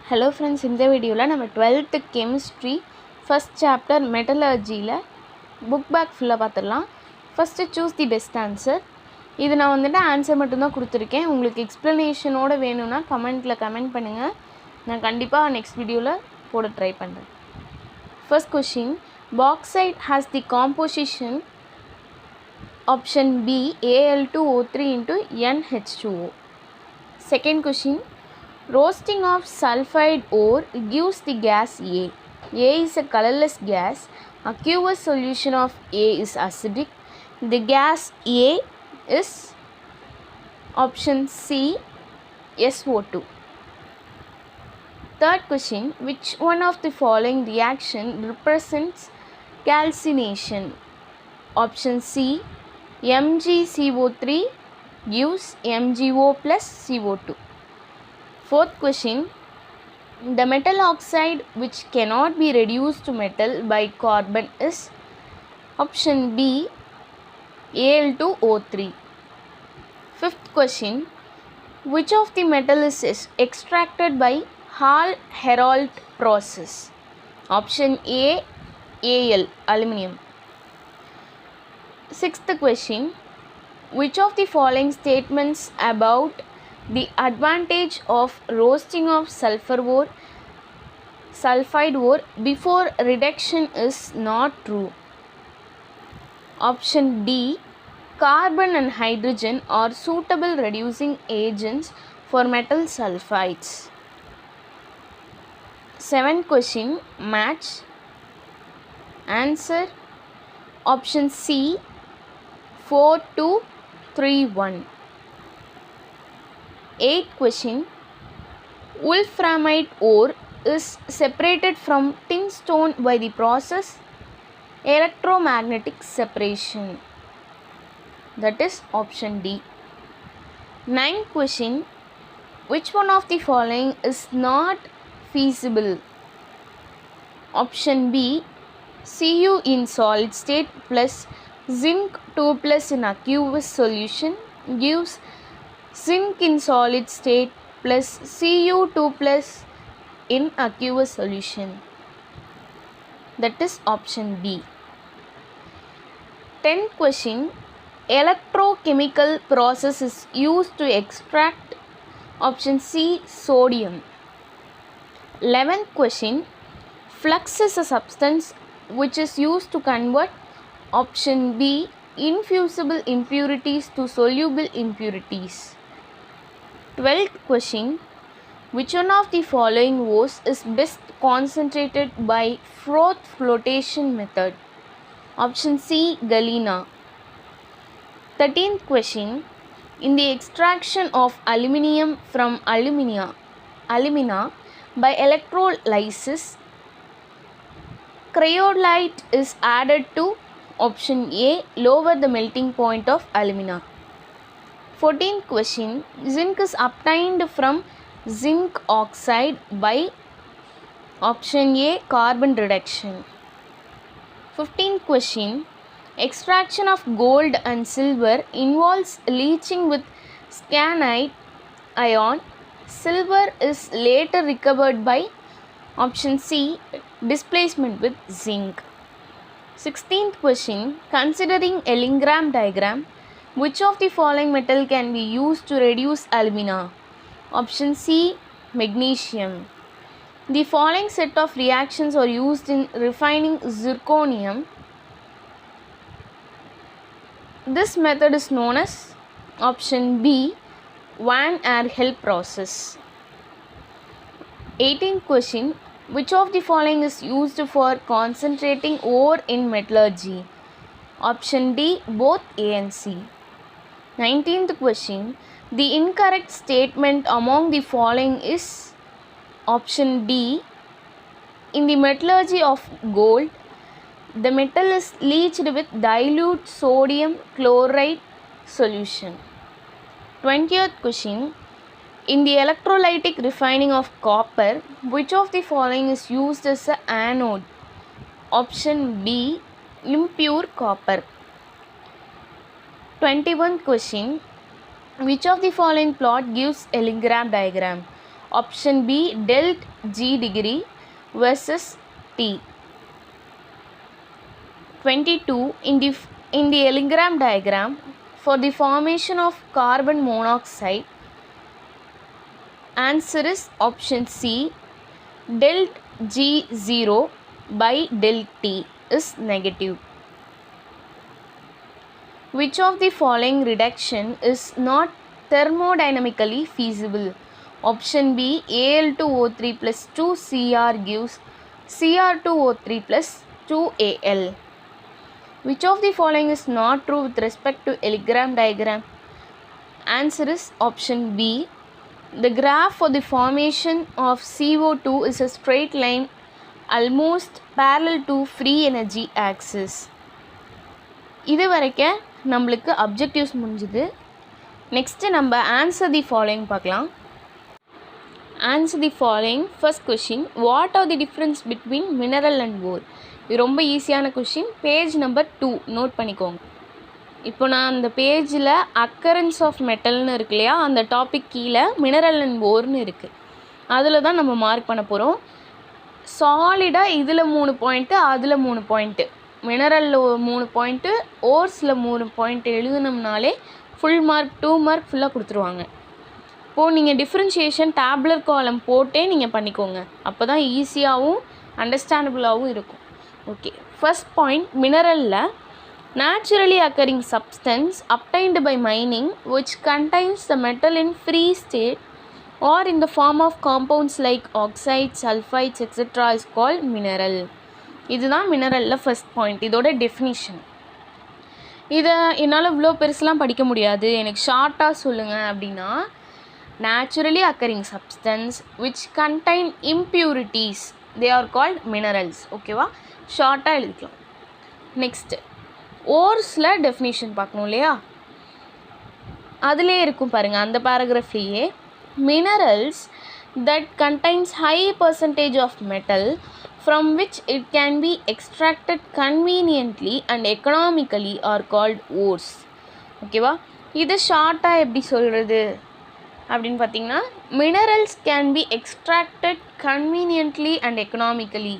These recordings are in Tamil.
ஹலோ ஃப்ரெண்ட்ஸ், இந்த வீடியோவில் நம்ம 12th கெமிஸ்ட்ரி ஃபஸ்ட் சாப்டர் மெட்டலர்ஜியில் புக் பேக் ஃபுல்லாக பார்த்துடலாம். First choose the best answer. இது நான் வந்துட்டு ஆன்சர் மட்டும்தான் கொடுத்துருக்கேன். உங்களுக்கு எக்ஸ்ப்ளனேஷனோடு வேணும்னா கமெண்ட் பண்ணுங்கள். நான் கண்டிப்பாக நெக்ஸ்ட் வீடியோவில் போட ட்ரை பண்ணுறேன். First question, bauxite has the composition option B Al2O3 into NH2O. Second question, roasting of sulfide ore gives the gas A. A is a colorless gas. Aqueous solution of A is acidic. The gas A is option C, SO2. Third question, which one of the following reaction represents calcination? Option C, MgCO3 gives MgO plus CO2. Fourth question, the metal oxide which cannot be reduced to metal by carbon is option B, Al2O3. Fifth question, which of the metal is extracted by Hall-Héroult process? Option A, Al, aluminium. Sixth question, which of the following statements about the advantage of roasting of sulfide ore before reduction is not true? Option D, carbon and hydrogen are suitable reducing agents for metal sulfides. Seventh question, match. Answer option C, 4231. Eighth question, wolframite ore is separated from tin stone by the process electromagnetic separation. That is option D. Ninth question, which one of the following is not feasible? Option B, Cu in solid state plus zinc 2 plus in aqueous solution gives zinc in solid state plus Cu2 plus in aqueous solution. That is option B. 10th question, electrochemical process is used to extract option C, sodium. 11th question, flux is a substance which is used to convert option B, infusible impurities to soluble impurities. 12th question, which one of the following ores is best concentrated by froth flotation method? Option C, galena. 13th question, in the extraction of aluminium from alumina by electrolysis, cryolite is added to option A, lower the melting point of alumina. 14th question, zinc is obtained from zinc oxide by option A, carbon reduction. 15th question, extraction of gold and silver involves leaching with stannite ion. Silver is later recovered by option C, displacement with zinc. 16th question, considering a Lingram diagram, which of the following metal can be used to reduce alumina? Option C, magnesium. The following set of reactions are used in refining zirconium. This method is known as option B, Van der Help process. 18th question, which of the following is used for concentrating ore in metallurgy? Option D, both A and C. 19th question, the incorrect statement among the following is option D, in the metallurgy of gold, the metal is leached with dilute sodium chloride solution. 20th question, in the electrolytic refining of copper, which of the following is used as an anode? Option B, impure copper. 21st question, which of the following plot gives a Lingram diagram? Option B, delt G degree versus T. 22. In the Elingram diagram, for the formation of carbon monoxide, answer is option C, delt G0 by delt T is negative. Which of the following reduction is not thermodynamically feasible? Option B, Al2O3 plus 2Cr gives Cr2O3 plus 2Al. Which of the following is not true with respect to Elingram diagram? Answer is option B. The graph for the formation of CO2 is a straight line almost parallel to free energy axis. இது வரைக்கும் நம்மளுக்கு அப்ஜெக்டிவ்ஸ் முடிஞ்சுது. நெக்ஸ்ட்டு நம்ம ஆன்சர் தி ஃபாலோயிங் பார்க்கலாம். Answer the following. First question, what are the difference between mineral and ore? இது ரொம்ப ஈஸியான கொஷின். பேஜ் நம்பர் 2 நோட் பண்ணிக்கோங்க. இப்போ நான் அந்த பேஜில் அக்கரன்ஸ் ஆஃப் மெட்டல்னு இருக்கு இல்லையா, அந்த டாபிக் கீழே மினரல் அண்ட் ஓர்னு இருக்குது. அதில் தான் நம்ம மார்க் பண்ண போகிறோம். சாலிடாக இதில் 3 பாயிண்ட்டு, அதில் 3 பாயிண்ட்டு, மினரலில் 3 பாயிண்ட்டு, ஓர்ஸில் 3 பாயிண்ட் எழுதுனோம்னாலே ஃபுல் மார்க் 2 மார்க் ஃபுல்லாக கொடுத்துருவாங்க. இப்போது நீங்கள் டிஃப்ரென்ஷியேஷன் டேப்லர் காலம் போட்டே நீங்கள் பண்ணிக்கோங்க. அப்போ தான் ஈஸியாகவும் அண்டர்ஸ்டாண்டபுளாகவும் இருக்கும். ஓகே, ஃபர்ஸ்ட் பாயிண்ட், மினரலில் naturally occurring substance obtained by mining which contains the metal in free state or in the form of compounds like oxides, sulfides, etc. is called mineral. இதுதான் மினரலில் ஃபர்ஸ்ட் பாயிண்ட். இதோட டெஃபினிஷன். இதை என்னால் இவ்வளோ பெருசுலாம் படிக்க முடியாது, எனக்கு ஷார்ட்டாக சொல்லுங்கள் அப்படின்னா, naturally occurring substance which contain impurities, they are called minerals. ஓகேவா, ஷார்ட்டாக எழுதிக்கலாம். நெக்ஸ்ட்டு, ஓர்ஸில் டெஃபினிஷன் பார்க்கணும் இல்லையா, அதிலே இருக்கும் பாருங்கள் அந்த பேராகிராஃப்லேயே. Minerals that contains high percentage of metal from which it can be extracted conveniently and economically are called ores. ஓகேவா, இது ஷார்ட்டாக எப்படி சொல்கிறது அப்படின்னு பார்த்தீங்கன்னா, minerals can be extracted conveniently and economically,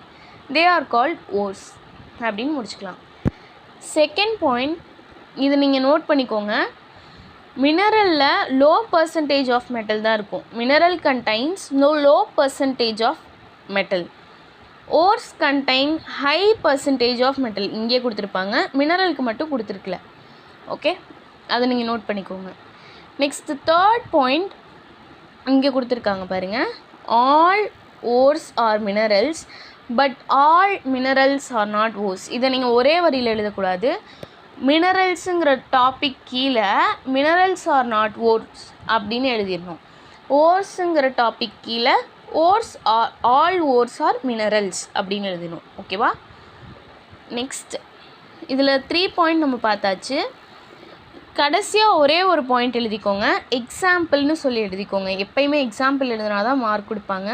they are called ores அப்படின்னு முடிச்சுக்கலாம். செகண்ட் பாயிண்ட், இது நீங்கள் நோட் பண்ணிக்கோங்க. மினரலில் லோ பர்சன்டேஜ் ஆஃப் மெட்டல் தான் இருக்கும். Mineral contains low percentage of metal. Ores contain high percentage of metal. இங்கே கொடுத்துருப்பாங்க, மினரலுக்கு மட்டும் கொடுத்துருக்கல. ஓகே, அதை நீங்கள் நோட் பண்ணிக்கோங்க. நெக்ஸ்ட் தேர்ட் பாயிண்ட், இங்கே கொடுத்துருக்காங்க பாருங்கள். All ores are minerals but all minerals are not ores. இதை நீங்கள் ஒரே வரியில் எழுதக்கூடாது. மினரல்ஸுங்கிற டாபிக் கீழே மினரல்ஸ் ஆர் நாட் ஓர்ஸ் அப்படின்னு எழுதிடணும். ஓர்ஸுங்கிற டாபிக் கீழே ores are all ores are minerals அப்படின்னு எழுதணும். ஓகேவா, நெக்ஸ்ட் இதில் 3 பாயிண்ட் நம்ம பார்த்தாச்சு. கடைசியாக ஒரே ஒரு பாயிண்ட் எழுதிக்கோங்க, எக்ஸாம்பிள்னு சொல்லி எழுதிக்கோங்க. எப்பயுமே எக்ஸாம்பிள் எழுதுனா தான் மார்க் கொடுப்பாங்க.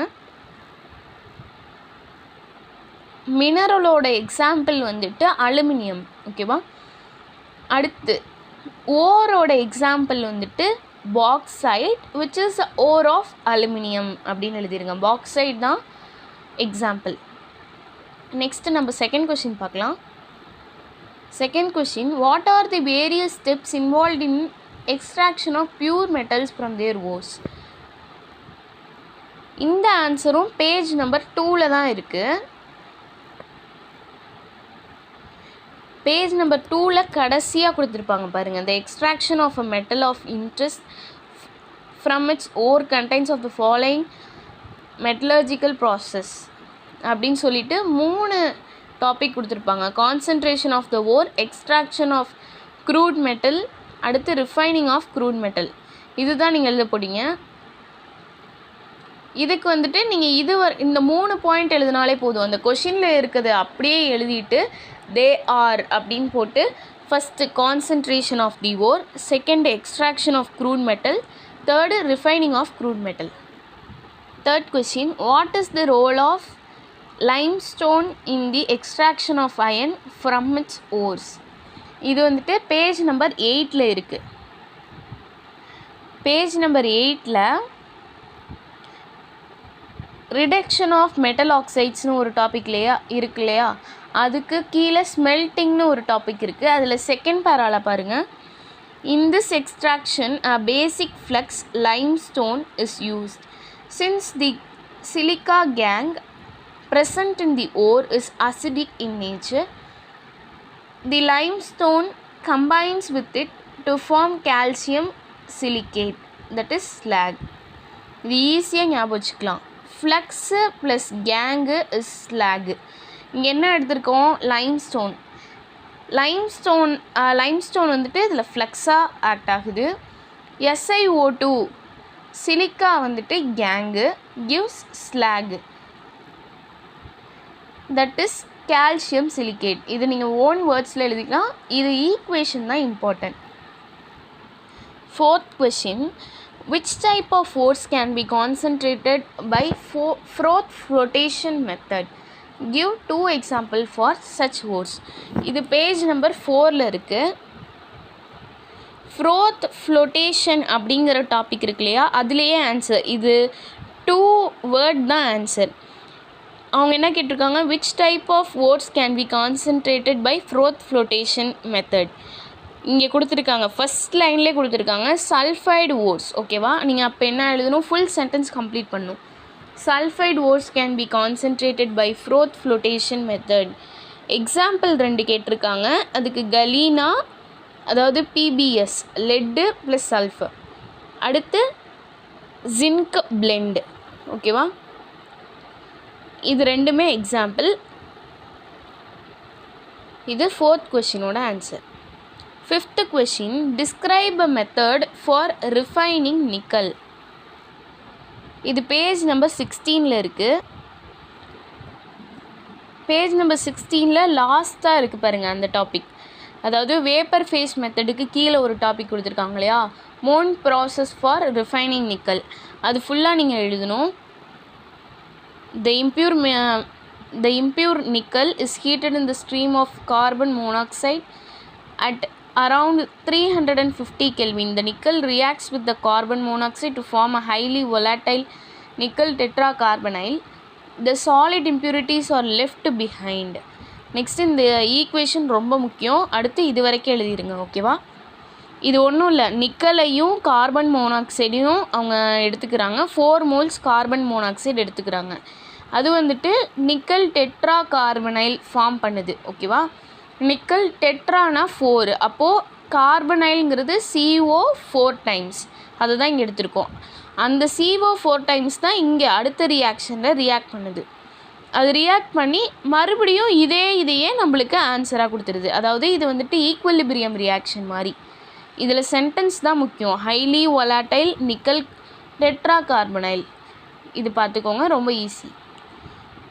மினரலோட எக்ஸாம்பிள் வந்துட்டு அலுமினியம். ஓகேவா, அடுத்து ஓரோட எக்ஸாம்பிள் வந்துட்டு bauxite which is ore of aluminium அப்படின்னு எழுதிருங்க. பாக்சைட் தான் எக்ஸாம்பிள். நெக்ஸ்ட்டு நம்ம செகண்ட் கொஷின் பார்க்கலாம். Second question, what are the various steps involved in extraction of pure metals from their ores? இந்த ஆன்சரும் பேஜ் நம்பர் 2ல் தான் இருக்குது. பேஜ் நம்பர் 2ல் கடைசியாக கொடுத்துருப்பாங்க பாருங்கள். the extraction of a metal of interest from its ore contains of the following metallurgical process அப்படின்னு சொல்லிட்டு 3 டாபிக் கொடுத்துருப்பாங்க. Concentration of the ore, extraction of crude metal, அடுத்து ரிஃபைனிங் ஆஃப் க்ரூட் மெட்டல். இதுதான் நீங்கள் எழுத போறீங்க. இதுக்கு வந்துட்டு நீங்கள் இந்த 3 பாயிண்ட் எழுதினாலே போதும். அந்த கொஷினில் இருக்கிறது அப்படியே எழுதிட்டு தே ஆர் அப்படின்னு போட்டு, first concentration of the ore, second extraction of crude metal, third refining of crude metal. Third question, what is the role of limestone in the extraction of iron from its ores? இது வந்துட்டு பேஜ் நம்பர் 8ல் இருக்குது. பேஜ் நம்பர் 8ல் ரிடக்ஷன் ஆஃப் மெட்டல் ஆக்சைட்ஸ்னு ஒரு டாபிக் இருக்கு இல்லையா, அதுக்கு கீழே ஸ்மெல்ட்டிங்னு ஒரு டாபிக் இருக்குது. அதில் செகண்ட் பேரால பாருங்கள். In this extraction, a basic flux limestone is used. Since the silica gangue present in the ore is acidic in nature, the limestone combines with it to form calcium silicate, that is slag. இது ஈஸியாக ஞாபகம் வச்சுக்கலாம். Flux plus gangue is slag. இங்கே என்ன எடுத்திருக்கோம்? லைம்ஸ்டோன். லைம்ஸ்டோன் வந்துட்டு இதில் ஃப்ளக்ஸாக ஆக்ட் ஆகுது. SiO2 சிலிக்கா வந்துட்டு gangue gives slag, that is calcium silicate. இது நீங்கள் ஓன் வேர்ட்ஸில் எழுதிக்கலாம். இது ஈக்குவேஷன் தான் important. Fourth question, which type of force can be concentrated by Froth flotation method? Give 2 example for such force. இது பேஜ் நம்பர் 4ல் இருக்குது. Froth flotation அப்படிங்கிற டாபிக் இருக்கு இல்லையா, அதுலேயே ஆன்சர். இது 2 வேர்ட் தான் ஆன்சர். அவங்க என்ன கேட்டிருக்காங்க? which type of force can be concentrated by Froth flotation method. இங்கே கொடுத்துருக்காங்க, ஃபஸ்ட் லைன்லேயே கொடுத்துருக்காங்க சல்ஃபைடு ஓர்ஸ். ஓகேவா, நீங்கள் அப்போ என்ன எழுதணும்? ஃபுல் சென்டென்ஸ் கம்ப்ளீட் பண்ணணும். Sulfide ores can be concentrated by Froth flotation method. Example 2 கேட்டிருக்காங்க. அதுக்கு கலீனா, அதாவது PBS லெட்டு ப்ளஸ் சல்ஃபர். அடுத்து ஜிங்க் பிளெண்டு. ஓகேவா, இது ரெண்டுமே எக்ஸாம்பிள். இது 4th கொஷினோட ஆன்சர். 5th question, describe a method for refining nickel. இது பேஜ் நம்பர் 16ல் இருக்குது. பேஜ் நம்பர் 16ல் லாஸ்ட்டாக இருக்குது பாருங்கள் அந்த டாபிக். அதாவது வேப்பர் ஃபேஸ் மெத்தடுக்கு கீழே ஒரு டாபிக் கொடுத்துருக்காங்க இல்லையா, மோன் ப்ராசஸ் ஃபார் ரிஃபைனிங் நிக்கல். அது ஃபுல்லாக நீங்கள் எழுதணும். The impure nickel is heated in the stream of carbon monoxide at around 350 Kelvin. The nickel reacts with the carbon monoxide to form a highly volatile nickel tetracarbonyl. The solid impurities are left behind. Next இந்த ஈக்குவேஷன் ரொம்ப முக்கியம். அடுத்து இது வரைக்கும் எழுதிடுங்க. ஓகேவா, இது ஒன்றும் இல்லை, நிக்கலையும் கார்பன் மோனாக்சைடையும் அவங்க எடுத்துக்கிறாங்க. 4 moles கார்பன் மோனாக்சைடு எடுத்துக்கிறாங்க. அது வந்துட்டு நிக்கல் டெட்ரா கார்பனைல் ஃபார்ம் பண்ணுது. ஓகேவா, நிக்கல் டெட்ரானா 4, அப்போது கார்பனைல்ங்கிறது CO 4 times. அதை தான் இங்கே எடுத்திருக்கோம். அந்த CO 4 times தான் இங்கே அடுத்த ரியாக்ஷனில் ரியாக்ட் பண்ணுது. அது ரியாக்ட் பண்ணி மறுபடியும் இதையே நம்மளுக்கு ஆன்சராக கொடுத்துருது. அதாவது இது வந்துட்டு ஈக்குவலிபிரியம் ரியாக்ஷன் மாதிரி. இதில் சென்டென்ஸ் தான் முக்கியம். Highly volatile nickel tetracarbonyl. இது பார்த்துக்கோங்க, ரொம்ப easy.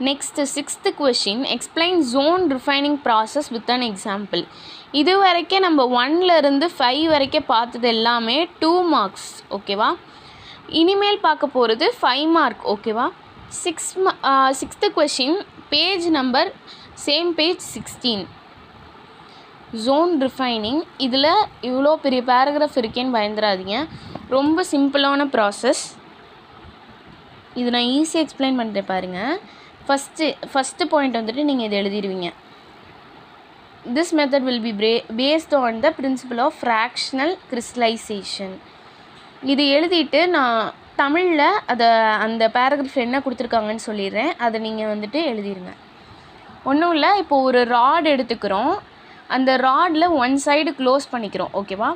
Next 6th question, explain zone refining process with an example. இது வரைக்கும் நம்ம 1லேருந்து 5 வரைக்கும் பார்த்தது எல்லாமே 2 marks. ஓகேவா, இனிமேல் பார்க்க போகிறது 5 mark. ஓகேவா, 6th question, page number same page 16. Zone refining. இதில் இவ்வளோ பெரிய பேராகிராஃப் இருக்கேன்னு பயந்துடாதீங்க, ரொம்ப சிம்பிளான ப்ராசஸ். இது நான் ஈஸியாக எக்ஸ்பிளைன் பண்ணுறேன் பாருங்கள். ஃபஸ்ட்டு பாயிண்ட் வந்துட்டு நீங்கள் இதை எழுதிடுவீங்க. This method will be based on the principle of fractional crystallisation. இது எழுதிட்டு நான் தமிழில் அந்த பேராகிராஃப் என்ன கொடுத்துருக்காங்கன்னு சொல்லிடுறேன். அதை நீங்கள் வந்துட்டு எழுதிடுங்க. ஒன்றும் இல்லை, இப்போது ஒரு ராட் எடுத்துக்கிறோம். அந்த ராடில் 1 side க்ளோஸ் பண்ணிக்கிறோம். ஓகேவா,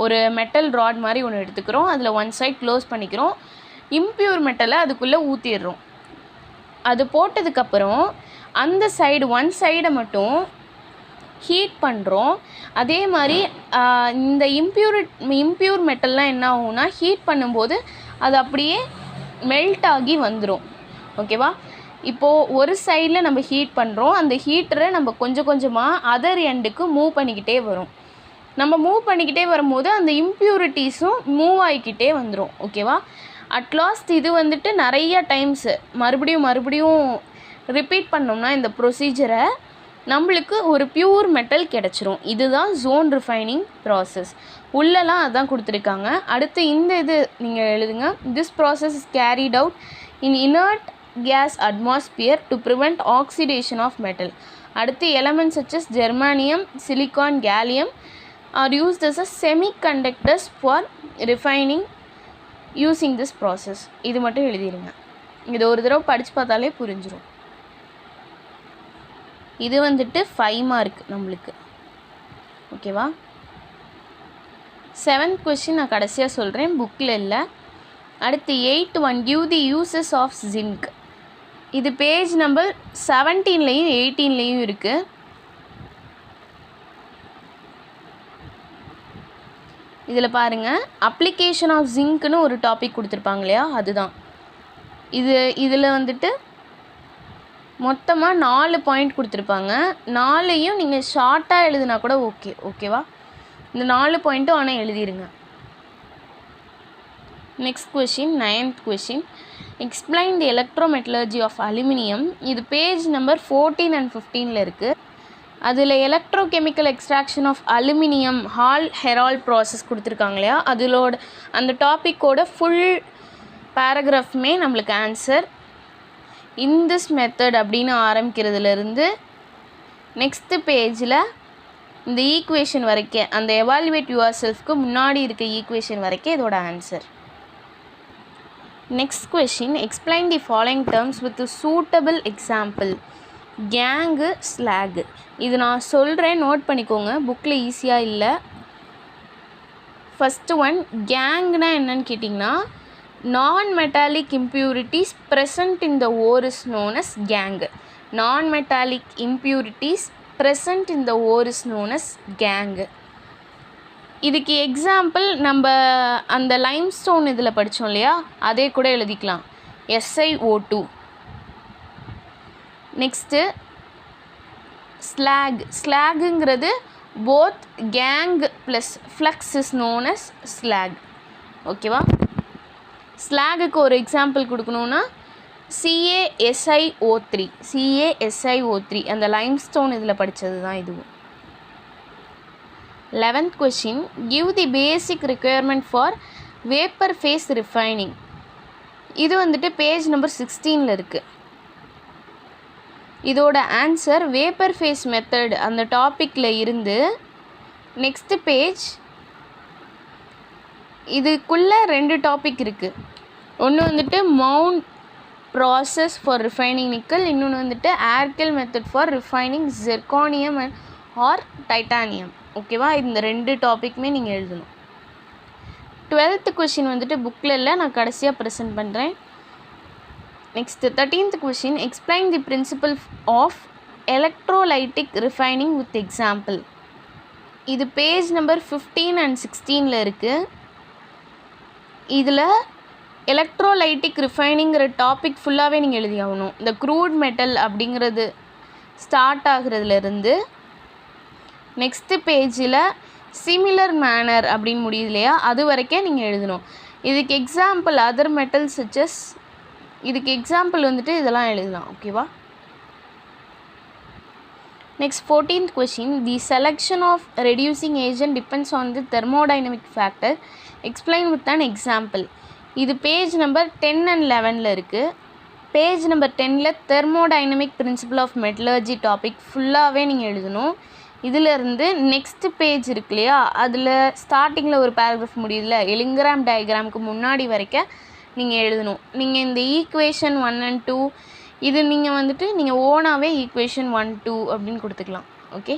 ஒரு மெட்டல் ராட் மாதிரி ஒன்று எடுத்துக்கிறோம். அதில் 1 side க்ளோஸ் பண்ணிக்கிறோம். இம்ப்யூர் மெட்டலை அதுக்குள்ளே ஊற்றிடுறோம். அது போட்டதுக்கப்புறம் அந்த சைடு 1 side மட்டும் ஹீட் பண்ணுறோம். அதே மாதிரி இந்த இம்ப்யூர் மெட்டல்லாம் என்ன ஆகும்னா, ஹீட் பண்ணும்போது அது அப்படியே மெல்ட் ஆகி வந்துடும். ஓகேவா, இப்போது ஒரு சைடில் நம்ம ஹீட் பண்ணுறோம். அந்த ஹீட்டரை நம்ம கொஞ்சம் கொஞ்சமாக அதர் எண்டுக்கு மூவ் பண்ணிக்கிட்டே வரும். நம்ம மூவ் பண்ணிக்கிட்டே வரும்போது அந்த இம்ப்யூரிட்டிஸும் மூவ் ஆகிக்கிட்டே வந்துடும். ஓகேவா, அட்லாஸ்ட் இது வந்துட்டு நிறைய டைம்ஸு மறுபடியும் ரிப்பீட் பண்ணோம்னா இந்த ப்ரொசீஜரை நம்மளுக்கு ஒரு பியூர் மெட்டல் கிடச்சிரும். இதுதான் ஜோன் ரிஃபைனிங் ப்ராசஸ். உள்ளெல்லாம் அதான் கொடுத்துருக்காங்க. அடுத்து இந்த இது நீங்கள் எழுதுங்க. This process is carried out in inert gas atmosphere to prevent oxidation of metal. அடுத்து elements such as germanium, silicon, gallium are used as a semiconductors for refining using this process. இது மட்டும் எழுதிருங்க. இது ஒரு தடவை படிச்சு பார்த்தாலே புரிஞ்சிரும். இது வந்துட்டு 5 மார்க் நம்மளுக்கு. ஓகேவா? 7th கொஸ்டின் நான் கடைசியாக சொல்கிறேன், புக்கில் இல்லை. அடுத்து 8th one, give the uses of zinc. இது பேஜ் நம்பர் 17லேயும் 18லேயும் இருக்குது. இதில் பாருங்கள், அப்ளிகேஷன் ஆஃப் ஜிங்க்னு ஒரு டாபிக் கொடுத்துருப்பாங்க இல்லையா, அதுதான் இதில் வந்துட்டு மொத்தமாக 4 பாயிண்ட் கொடுத்துருப்பாங்க. 4ஐயும் நீங்கள் ஷார்ட்டாக எழுதுனா கூட ஓகேவா? இந்த 4 பாயிண்ட்டும் ஆனால் எழுதிருங்க. Next question, 9th question, explain the electrometallurgy of aluminium. இது பேஜ் நம்பர் 14 and 15ல் இருக்குது. அதில் electrochemical extraction of aluminium Hall Heroult process கொடுத்துருக்காங்க இல்லையா, அதிலோட அந்த டாப்பிக்கோட ஃபுல் பேராகிராஃப்மே நம்மளுக்கு ஆன்சர். இன் திஸ் மெத்தட் அப்படின்னு ஆரம்பிக்கிறதுலேருந்து நெக்ஸ்ட்டு பேஜில் இந்த ஈக்குவேஷன் வரைக்கும், அந்த எவாலுவேட் யுவர் செல்ஃப்க்கு முன்னாடி இருக்க ஈக்குவேஷன் வரைக்கும் இதோட ஆன்சர். Next question, explain the following terms with suitable example. Gangue, slag. இது நான் சொல்கிறேன், நோட் பண்ணிக்கோங்க, புக்கில் ஈஸியாக இல்லை. ஃபஸ்ட்டு ஒன், கேங்னா என்னன்னு கேட்டிங்கன்னா, non-metallic impurities present in the ore is known as gang. Non-metallic impurities present in the ore is known as gang. இதுக்கு எக்ஸாம்பிள் நம்ம அந்த லைம்ஸ்டோன் இதில் படித்தோம் இல்லையா, அதே கூட எழுதிக்கலாம், SiO2. நெக்ஸ்ட்டு ஸ்லாகுங்கிறது both gangue plus flux is known as slag. ஓகேவா? ஸ்லாகுக்கு ஒரு எக்ஸாம்பிள் கொடுக்கணுன்னா CaSiO3 அந்த லைம்ஸ்டோன் இதில் படித்தது தான் இதுவும். 11th question, give the basic requirement for vapour phase refining. இது வந்துட்டு பேஜ் நம்பர் 16ல் இருக்குது. இதோட ஆன்சர் வேப்பர் ஃபேஸ் மெத்தட் அந்த டாப்பிக்கில் இருந்து நெக்ஸ்ட்டு பேஜ், இதுக்குள்ளே 2 டாபிக் இருக்குது. ஒன்று வந்துட்டு Mond process for refining nickel, இன்னொன்று வந்துட்டு Arkel method for refining zirconium and or titanium. ஓகேவா? இந்த 2 டாப்பிக்குமே நீங்கள் எழுதணும். 12th கொஷின் வந்துட்டு புக்கில் இல்லை, நான் கடைசியாக ப்ரெசென்ட் பண்ணுறேன். Next 13th question, explain the principle of electrolytic refining with example. இது பேஜ் நம்பர் 15 and 16ல் இருக்குது. இதில் எலக்ட்ரோலைட்டிக் ரிஃபைனிங்கிற டாபிக் ஃபுல்லாகவே நீங்கள் எழுதி ஆகணும். இந்த க்ரூட் மெட்டல் அப்படிங்கிறது ஸ்டார்ட் ஆகுறதுலேருந்து நெக்ஸ்ட்டு பேஜில் சிமிலர் மேனர் அப்படின்னு முடியுது இல்லையா, அது வரைக்கும் நீங்கள் எழுதணும். இதுக்கு எக்ஸாம்பிள் அதர் மெட்டல் சச்சஸ், இதுக்கு எக்ஸாம்பிள் வந்துட்டு இதெல்லாம் எழுதலாம். ஓகேவா? Next 14th question, the selection of reducing agent depends on the thermodynamic factor, explain with an example. இது பேஜ் நம்பர் 10 and 11ல் இருக்குது. பேஜ் நம்பர் 10ல் thermodynamic principle of metallurgy topic ஃபுல்லாகவே நீங்கள் எழுதணும். இதிலேருந்து நெக்ஸ்ட்டு பேஜ் இருக்கு இல்லையா, அதில் ஸ்டார்டிங்கில் ஒரு பேராகிராஃப் முடியுதுல, எலிங்கிராம் டயக்ராமுக்கு முன்னாடி வரைக்கும் நீங்கள் எழுதணும். நீங்கள் இந்த ஈக்குவேஷன் 1 and 2 இது நீங்கள் வந்துட்டு நீங்கள் ஓனாகவே ஈக்குவேஷன் 1, 2 அப்படின்னு கொடுத்துக்கலாம். Okay?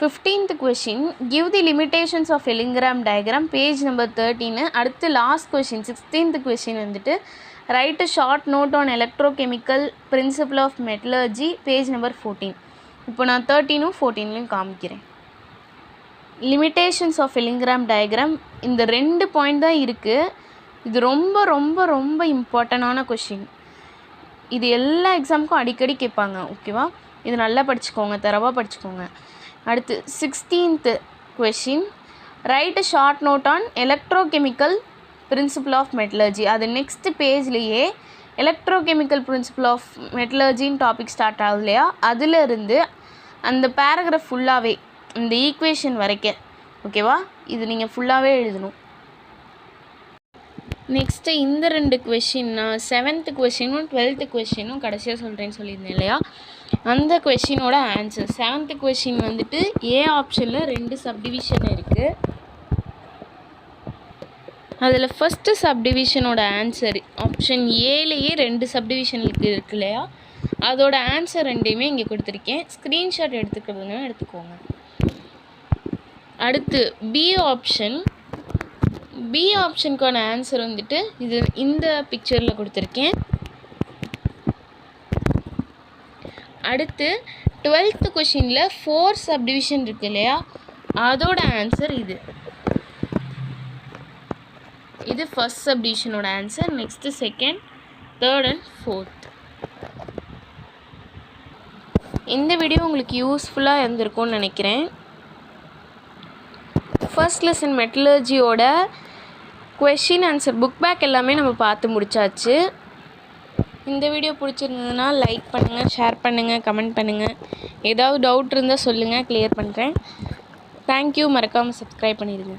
15th question, give the limitations of எலிங்கிராம் டயக்ராம், பேஜ் நம்பர் 13. அடுத்து லாஸ்ட் கொஷின் 16th கொஷின் வந்துட்டு write a short note on electrochemical principle of metallurgy, page number 14. இப்போ நான் 13ம் 14லையும் காமிக்கிறேன். லிமிட்டேஷன்ஸ் ஆஃப் எலிங்கிராம் டயக்ராம் இந்த 2 பாயிண்ட் தான் இருக்குது. இது ரொம்ப ரொம்ப ரொம்ப இம்பார்ட்டண்டான கொஷின். இது எல்லா எக்ஸாமுக்கும் அடிக்கடி கேட்பாங்க. ஓகேவா? இது நல்லா படிச்சுக்கோங்க, தரவாக படிச்சுக்கோங்க. அடுத்து 16th question, write a short note on electrochemical principle of metallurgy. அது நெக்ஸ்ட் பேஜ்லேயே எலக்ட்ரோகெமிக்கல் பிரின்சிபல் ஆஃப் மெட்டலர்ஜின்னு டாபிக் ஸ்டார்ட் ஆகுது இல்லையா, அதிலிருந்து அந்த பேராகிராஃப் ஃபுல்லாகவே இந்த ஈக்குவேஷன் வரைக்கும். ஓகேவா? இது நீங்கள் ஃபுல்லாகவே எழுதணும். நெக்ஸ்ட்டு இந்த 2 கொஷின் நான் 7th கொஷினும் 12th கொஷினும் கடைசியாக சொல்கிறேன்னு சொல்லியிருந்தேன் இல்லையா, அந்த கொஷினோட ஆன்சர். 7th கொஷின் வந்துட்டு ஏ ஆப்ஷனில் 2 சப்டிவிஷன் இருக்குது. அதில் ஃபஸ்ட்டு சப்டிவிஷனோட ஆன்சர் ஆப்ஷன் ஏலேயே 2 சப்டிவிஷன் இருக்கு இல்லையா, அதோட ஆன்சர் 2யுமே இங்கே கொடுத்துருக்கேன். ஸ்க்ரீன்ஷாட் எடுத்துக்கிறதுனா எடுத்துக்கோங்க. அடுத்து பி ஆப்ஷனுக்கான ஆன்சர் வந்துட்டு இது இந்த பிக்சரில் கொடுத்துருக்கேன். அடுத்து 12th கொஷினில் 4 சப்டிவிஷன் இருக்கு இல்லையா, அதோட ஆன்சர் இது ஃபர்ஸ்ட் சப்டிவிஷனோட answer. Next second, third and fourth. இந்த வீடியோ உங்களுக்கு யூஸ்ஃபுல்லாக இருந்திருக்கும்னு நினைக்கிறேன். ஃபர்ஸ்ட் லெசன் மெட்டலர்ஜியோட கொஷின் ஆன்சர் புக் பேக் எல்லாமே நம்ம பார்த்து முடிச்சாச்சு. இந்த வீடியோ பிடிச்சிருந்ததுன்னா லைக் பண்ணுங்கள், ஷேர் பண்ணுங்கள், கமெண்ட் பண்ணுங்கள். ஏதாவது டவுட் இருந்தால் சொல்லுங்கள், கிளியர் பண்ணுறேன். தேங்க்யூ. மறக்காமல் சப்ஸ்கிரைப் பண்ணிடுங்க.